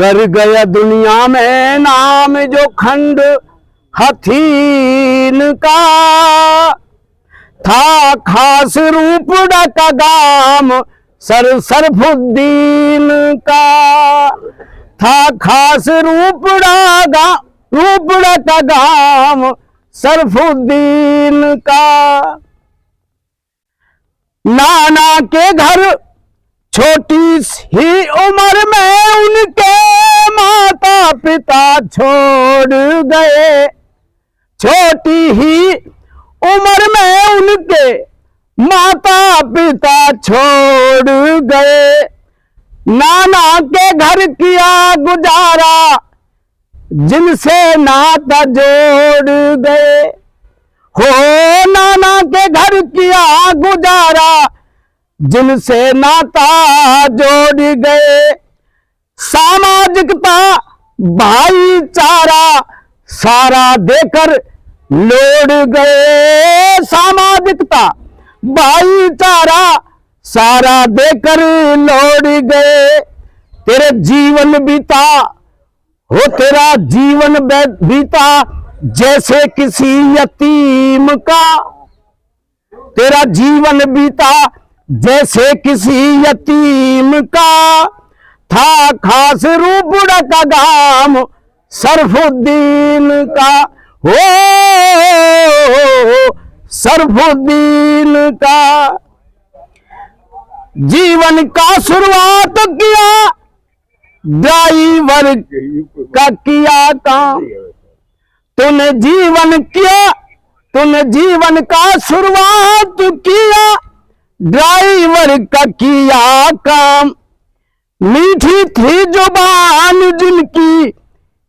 कर गया दुनिया में नाम जो खंड हथीन का, था खास रूप का गाम सरफुद्दीन का, था खास रूप का गाम सरफुद्दीन का। नाना के घर छोटी ही उम्र में उनके माता पिता छोड़ गए, छोटी ही उम्र में उनके माता पिता छोड़ गए। नाना के घर किया गुजारा जिनसे नाता जोड़ गए, हो नाना के घर किया गुजारा जिनसे नाता जोड़ गए। सामाजिकता भाईचारा सारा देकर लौट गए, सामाजिकता भाईचारा सारा देकर लौट गए। तेरे जीवन बीता हो तेरा जीवन बीता जैसे किसी यतीम का, तेरा जीवन बीता जैसे किसी यतीम का, था खास रूप का गाम सरफुद्दीन का, हो सरफुद्दीन का। जीवन का शुरुआत किया ड्राइवर का किया काम, तूने जीवन का शुरुआत किया ड्राइवर का किया काम। मीठी थी जुबान जिनकी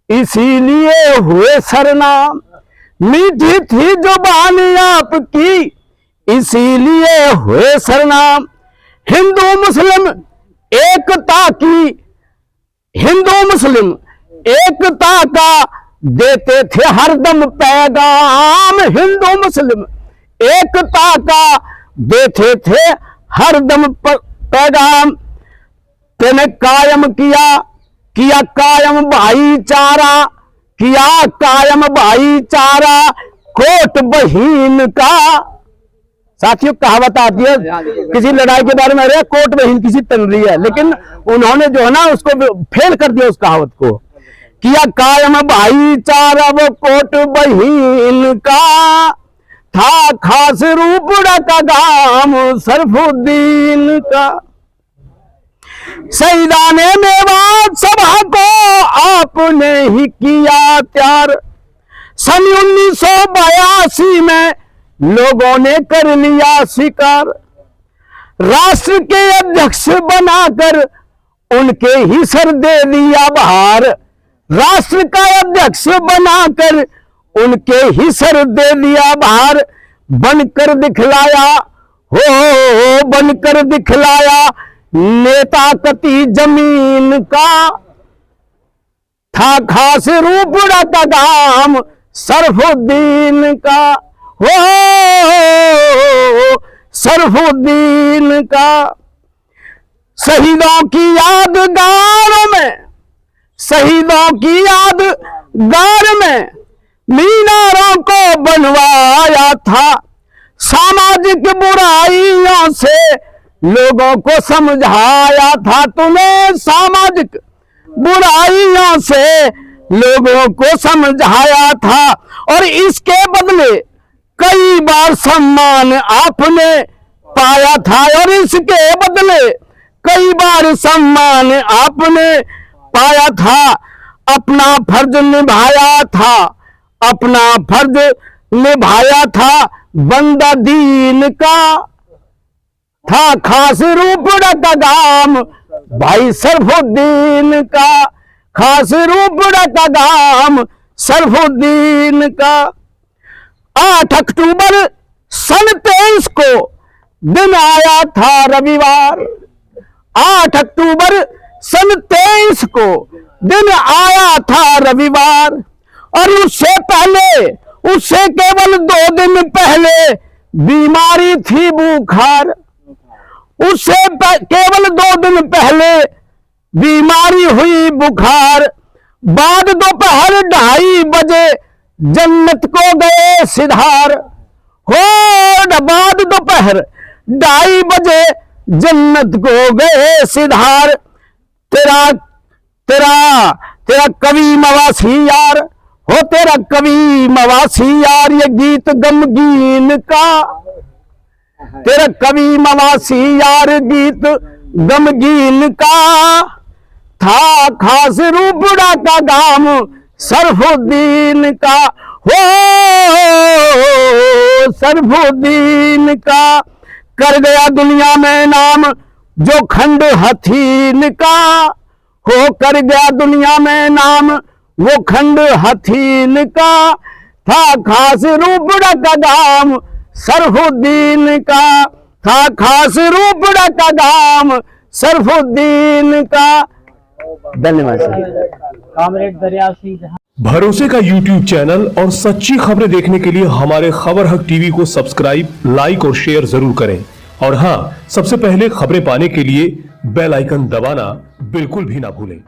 इसीलिए हुए सरनाम, मीठी थी जुबान आपकी इसीलिए हुए सरनाम। हिंदू मुस्लिम एकता का देते थे हरदम पैगाम, हिंदू मुस्लिम एकता का देते थे हरदम पैगाम। तेने कायम किया कायम भाईचारा, किया कायम भाईचारा कोट बहीन का। साथियों कहावत आती है किसी लड़ाई के बारे में, अरे कोट बहीन किसी तन रही है, लेकिन उन्होंने जो है ना उसको फेल कर दिया उस कहावत को। किया कायम भाईचारा वो कोट बहीन का, था खास रूप का गाम सरफुद्दीन का। शहीदाने मेवात सभा को आपने ही किया तैयार, सन 1982 में लोगों ने कर लिया स्वीकार। राष्ट्र के अध्यक्ष बनाकर उनके ही सर दे दिया बाहर, राष्ट्र का अध्यक्ष बनाकर उनके ही सर दे दिया बाहर। बनकर दिखलाया हो बनकर दिखलाया नेता कति जमीन का, था खास रूप का गाम सरफुद्दीन का, हो सरफुद्दीन का। शहीदों की यादगार में मीनारों को बनवाया था, सामाजिक बुराइयों से लोगों को समझाया था। तूने सामाजिक बुराइयों से लोगों को समझाया था, और इसके बदले कई बार सम्मान आपने पाया था, और इसके बदले कई बार सम्मान आपने पाया था। अपना फर्ज निभाया था बंदा दीन का, था खास रूप का गाम भाई सरफुद्दीन का, खास रूप का गाम सरफुद्दीन का। 8 अक्टूबर सन 23 को दिन आया था रविवार, 8 अक्टूबर सन 23 को दिन आया था रविवार। और उससे केवल 2 दिन पहले बीमारी थी बुखार, उससे केवल 2 दिन पहले बीमारी हुई बुखार, बाद दोपहर 2:30 बजे जन्नत को गए सिधार। हो बाद दोपहर 2:30 बजे जन्नत को गए सिधार। तेरा तेरा तेरा कवि मवासी यार, हो तेरा कवि मवासी यार, ये गीत गमगीन का। तेरा कवि मवासी यार, गीत गमगीन का। था खास रूपड़ा का गाम सरफुद्दीन का। हो सरफुद्दीन का। कर गया दुनिया में नाम जो खंड हथीन का। हो कर गया दुनिया में नाम वो खंड हथीन का। था खास रूपड़ा का गाम सरफुद्दीन का। था खास रूपड़ा का गाम सरफुद्दीन का। धन्यवाद। कामरेड दरिया सिंह। भरोसे का YouTube चैनल और सच्ची खबरें देखने के लिए हमारे खबर हक टीवी को सब्सक्राइब, लाइक और शेयर जरूर करें। और हाँ, सबसे पहले खबरें पाने के लिए बेल आइकन दबाना बिल्कुल भी ना भूलें।